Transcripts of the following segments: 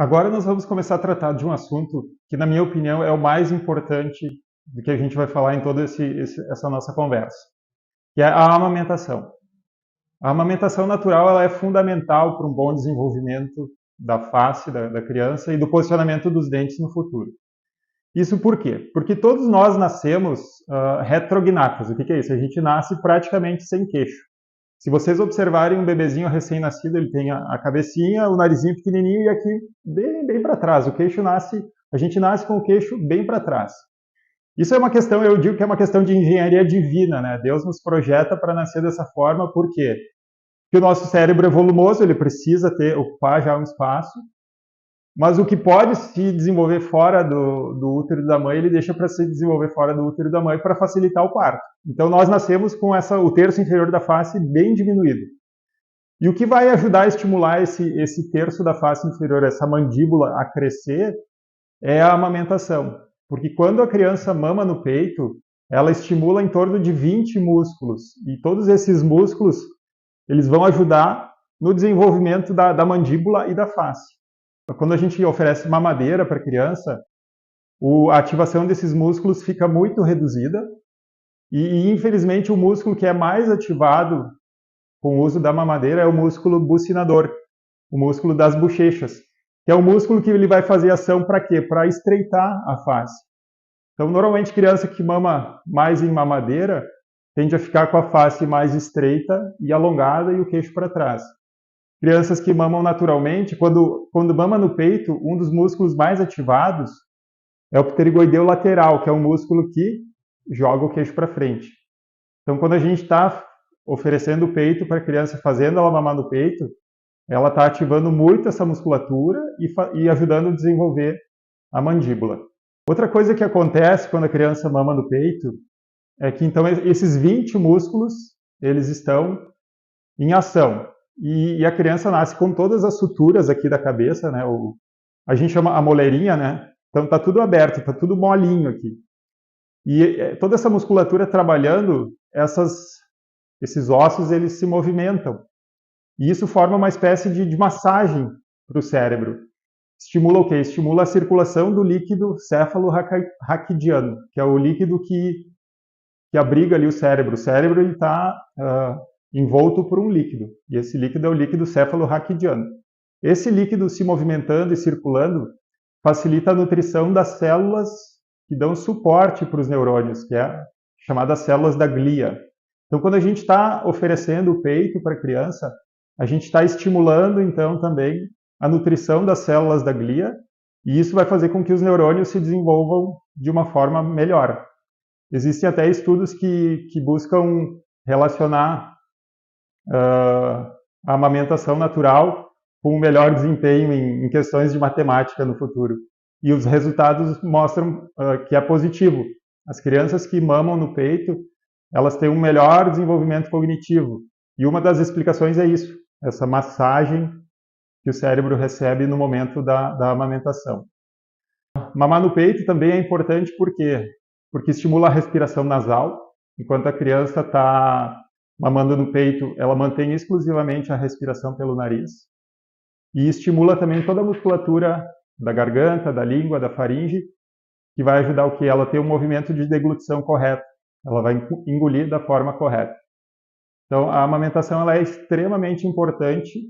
Agora nós vamos começar a tratar de um assunto que, na minha opinião, é o mais importante do que a gente vai falar em toda essa nossa conversa, que é a amamentação. A amamentação natural ela é fundamental para um bom desenvolvimento da face da criança e do posicionamento dos dentes no futuro. Isso por quê? Porque todos nós nascemos retrognatas. O que é isso? A gente nasce praticamente sem queixo. Se vocês observarem um bebezinho recém-nascido, ele tem a cabecinha, o narizinho pequenininho e aqui bem para trás. O queixo nasce, a gente nasce com o queixo bem para trás. Isso é uma questão, eu digo que é uma questão de engenharia divina, né? Deus nos projeta para nascer dessa forma, por quê? Porque o nosso cérebro é volumoso, ele precisa ocupar já um espaço, mas o que pode se desenvolver fora do útero da mãe, ele deixa para se desenvolver fora do útero da mãe para facilitar o parto. Então nós nascemos com o terço inferior da face bem diminuído. E o que vai ajudar a estimular esse terço da face inferior, essa mandíbula a crescer, é a amamentação. Porque quando a criança mama no peito, ela estimula em torno de 20 músculos. E todos esses músculos, eles vão ajudar no desenvolvimento da mandíbula e da face. Quando a gente oferece mamadeira para a criança, a ativação desses músculos fica muito reduzida e, infelizmente, o músculo que é mais ativado com o uso da mamadeira é o músculo bucinador, o músculo das bochechas, que é o músculo que ele vai fazer ação para quê? Para estreitar a face. Então, normalmente, criança que mama mais em mamadeira tende a ficar com a face mais estreita e alongada e o queixo para trás. Crianças que mamam naturalmente, quando mama no peito, um dos músculos mais ativados é o pterigoideu lateral, que é um músculo que joga o queixo para frente. Então, quando a gente está oferecendo o peito para a criança, fazendo ela mamar no peito, ela está ativando muito essa musculatura e ajudando a desenvolver a mandíbula. Outra coisa que acontece quando a criança mama no peito é que, então, esses 20 músculos, eles estão em ação. E a criança nasce com todas as suturas aqui da cabeça, né? A gente chama a moleirinha, né? Então tá tudo aberto, tá tudo molinho aqui. E toda essa musculatura trabalhando, esses ossos eles se movimentam. E isso forma uma espécie de massagem para o cérebro. Estimula o quê? Estimula a circulação do líquido céfalo-raquidiano, que é o líquido que abriga ali o cérebro. O cérebro está envolto por um líquido, e esse líquido é o líquido céfalo-raquidiano. Esse líquido se movimentando e circulando facilita a nutrição das células que dão suporte para os neurônios, que é chamadas células da glia. Então, quando a gente está oferecendo o peito para a criança, a gente está estimulando, então, também a nutrição das células da glia, e isso vai fazer com que os neurônios se desenvolvam de uma forma melhor. Existem até estudos que buscam relacionar a amamentação natural com um melhor desempenho em questões de matemática no futuro. E os resultados mostram que é positivo. As crianças que mamam no peito, elas têm um melhor desenvolvimento cognitivo. E uma das explicações é isso, essa massagem que o cérebro recebe no momento da amamentação. Mamar no peito também é importante porque estimula a respiração nasal. Enquanto a criança está mamando no peito, ela mantém exclusivamente a respiração pelo nariz. E estimula também toda a musculatura da garganta, da língua, da faringe, que vai ajudar o que? Ela ter um movimento de deglutição correto. Ela vai engolir da forma correta. Então, a amamentação ela é extremamente importante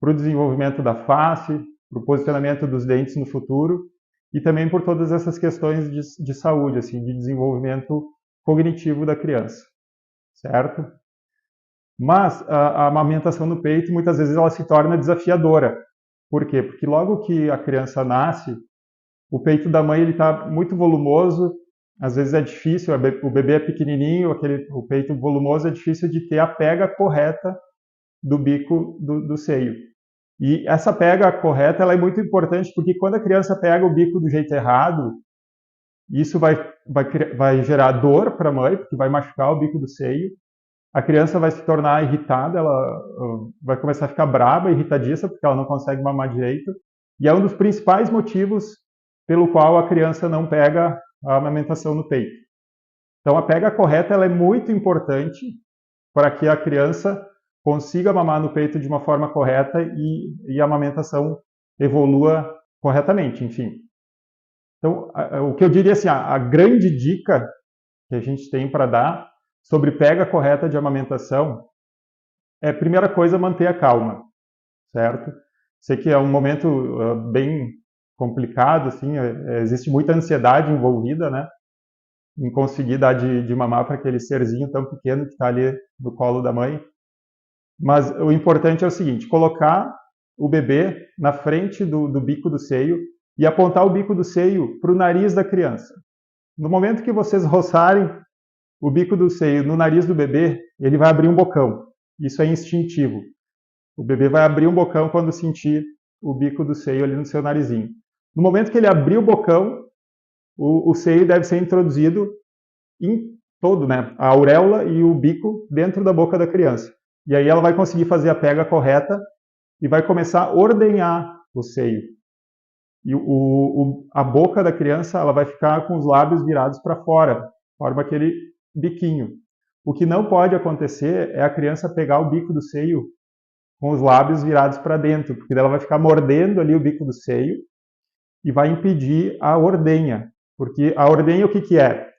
para o desenvolvimento da face, para o posicionamento dos dentes no futuro e também por todas essas questões de saúde, assim, de desenvolvimento cognitivo da criança, certo? Mas a amamentação no peito, muitas vezes, ela se torna desafiadora. Por quê? Porque logo que a criança nasce, o peito da mãe está muito volumoso, às vezes é difícil, o bebê é pequenininho, o peito volumoso é difícil de ter a pega correta do bico do seio. E essa pega correta ela é muito importante, porque quando a criança pega o bico do jeito errado, isso vai gerar dor para a mãe, porque vai machucar o bico do seio. A criança vai se tornar irritada, ela vai começar a ficar braba, irritadiça, porque ela não consegue mamar direito. E é um dos principais motivos pelo qual a criança não pega a amamentação no peito. Então, a pega correta ela é muito importante para que a criança consiga mamar no peito de uma forma correta e a amamentação evolua corretamente, enfim. Então, o que eu diria assim, a grande dica que a gente tem para dar sobre pega correta de amamentação é, primeira coisa, manter a calma, certo? Sei que é um momento bem complicado, assim, existe muita ansiedade envolvida, né? Em conseguir dar de mamar para aquele serzinho tão pequeno que está ali no colo da mãe. Mas o importante é o seguinte, colocar o bebê na frente do bico do seio e apontar o bico do seio para o nariz da criança. No momento que vocês roçarem o bico do seio no nariz do bebê, ele vai abrir um bocão. Isso é instintivo. O bebê vai abrir um bocão quando sentir o bico do seio ali no seu narizinho. No momento que ele abrir o bocão, o seio deve ser introduzido em todo, né? A auréola e o bico dentro da boca da criança. E aí ela vai conseguir fazer a pega correta e vai começar a ordenhar o seio. E a boca da criança ela vai ficar com os lábios virados para fora, forma aquele biquinho. O que não pode acontecer é a criança pegar o bico do seio com os lábios virados para dentro, porque ela vai ficar mordendo ali o bico do seio e vai impedir a ordenha. Porque a ordenha o que é?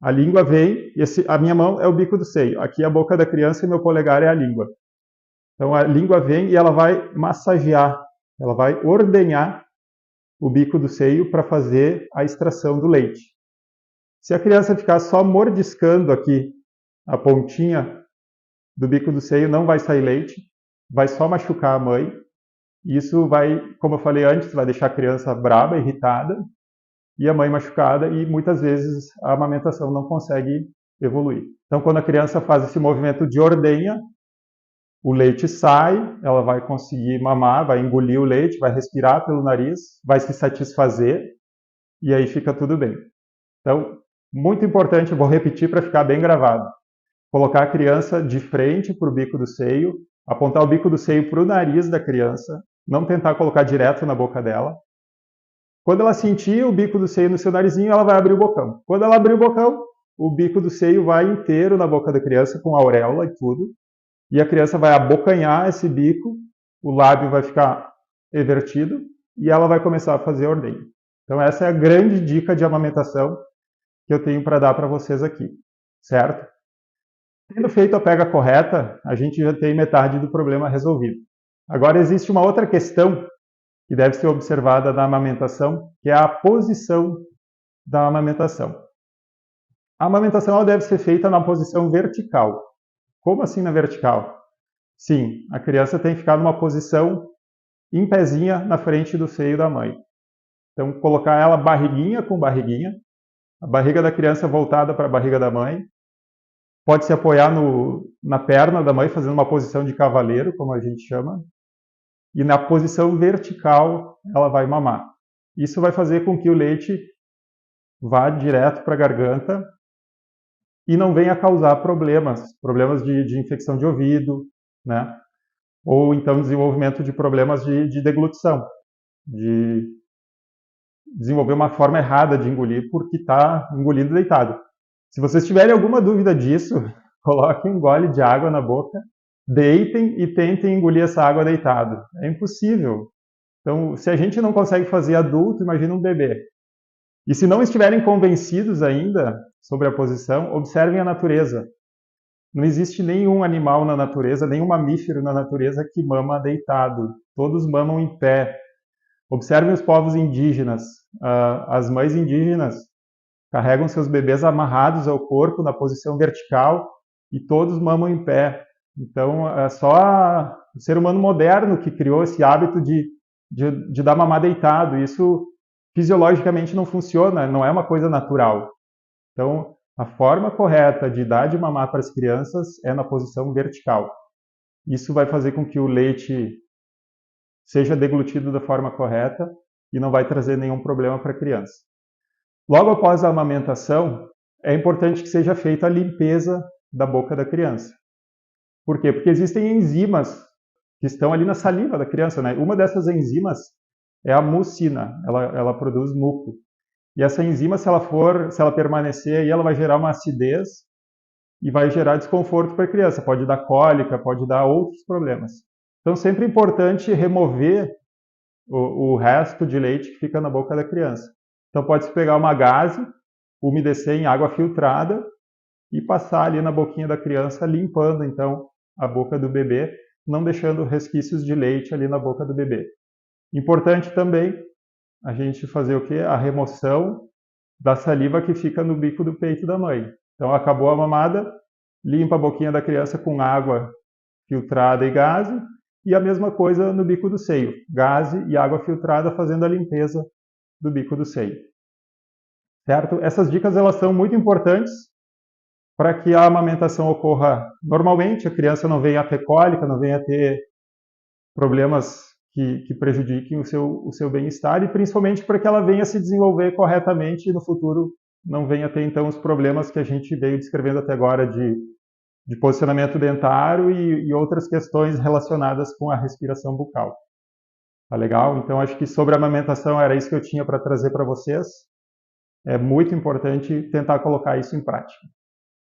A língua vem, a minha mão é o bico do seio, aqui é a boca da criança e meu polegar é a língua. Então a língua vem e ela vai massagear, ela vai ordenhar o bico do seio para fazer a extração do leite. Se a criança ficar só mordiscando aqui a pontinha do bico do seio, não vai sair leite, vai só machucar a mãe. Isso vai, como eu falei antes, vai deixar a criança braba, irritada, e a mãe machucada, e muitas vezes a amamentação não consegue evoluir. Então, quando a criança faz esse movimento de ordenha, o leite sai, ela vai conseguir mamar, vai engolir o leite, vai respirar pelo nariz, vai se satisfazer, e aí fica tudo bem. Então, muito importante, eu vou repetir para ficar bem gravado. Colocar a criança de frente para o bico do seio, apontar o bico do seio para o nariz da criança, não tentar colocar direto na boca dela. Quando ela sentir o bico do seio no seu narizinho, ela vai abrir o bocão. Quando ela abrir o bocão, o bico do seio vai inteiro na boca da criança, com a auréola e tudo. E a criança vai abocanhar esse bico, o lábio vai ficar evertido e ela vai começar a fazer a ordenha. Então essa é a grande dica de amamentação que eu tenho para dar para vocês aqui, certo? Tendo feito a pega correta, a gente já tem metade do problema resolvido. Agora existe uma outra questão que deve ser observada na amamentação, que é a posição da amamentação. A amamentação ela deve ser feita na posição vertical. Como assim na vertical? Sim, a criança tem que ficar numa posição em pezinha na frente do seio da mãe. Então, colocar ela barriguinha com barriguinha, a barriga da criança voltada para a barriga da mãe. Pode se apoiar na perna da mãe, fazendo uma posição de cavaleiro, como a gente chama. E na posição vertical, ela vai mamar. Isso vai fazer com que o leite vá direto para a garganta e não venha causar problemas de infecção de ouvido, né? Ou então desenvolvimento de problemas de deglutição, de desenvolver uma forma errada de engolir porque está engolindo deitado. Se vocês tiverem alguma dúvida disso, coloquem um gole de água na boca, deitem e tentem engolir essa água deitado. É impossível. Então, se a gente não consegue fazer adulto, imagina um bebê. E se não estiverem convencidos ainda sobre a posição, observem a natureza. Não existe nenhum animal na natureza, nenhum mamífero na natureza que mama deitado. Todos mamam em pé. Observem os povos indígenas. As mães indígenas carregam seus bebês amarrados ao corpo na posição vertical e todos mamam em pé. Então, é só o ser humano moderno que criou esse hábito de dar mamar deitado. Isso fisiologicamente não funciona, não é uma coisa natural. Então, a forma correta de dar de mamar para as crianças é na posição vertical. Isso vai fazer com que o leite seja deglutido da forma correta e não vai trazer nenhum problema para a criança. Logo após a amamentação, é importante que seja feita a limpeza da boca da criança. Por quê? Porque existem enzimas que estão ali na saliva da criança, né? Uma dessas enzimas é a mucina, ela produz muco. E essa enzima, se ela permanecer aí, ela vai gerar uma acidez e vai gerar desconforto para a criança. Pode dar cólica, pode dar outros problemas. Então, sempre é importante remover o resto de leite que fica na boca da criança. Então pode-se pegar uma gaze, umedecer em água filtrada e passar ali na boquinha da criança, limpando então a boca do bebê, não deixando resquícios de leite ali na boca do bebê. Importante também a gente fazer o quê? A remoção da saliva que fica no bico do peito da mãe. Então acabou a mamada, limpa a boquinha da criança com água filtrada e gaze, e a mesma coisa no bico do seio, gaze e água filtrada fazendo a limpeza do bico do seio. Certo? Essas dicas elas são muito importantes para que a amamentação ocorra normalmente, a criança não venha a ter cólica, não venha a ter problemas que prejudiquem o seu bem-estar, e principalmente para que ela venha se desenvolver corretamente e no futuro não venha a ter então os problemas que a gente veio descrevendo até agora de posicionamento dentário e outras questões relacionadas com a respiração bucal. Tá legal? Então acho que sobre a amamentação era isso que eu tinha para trazer para vocês. É muito importante tentar colocar isso em prática.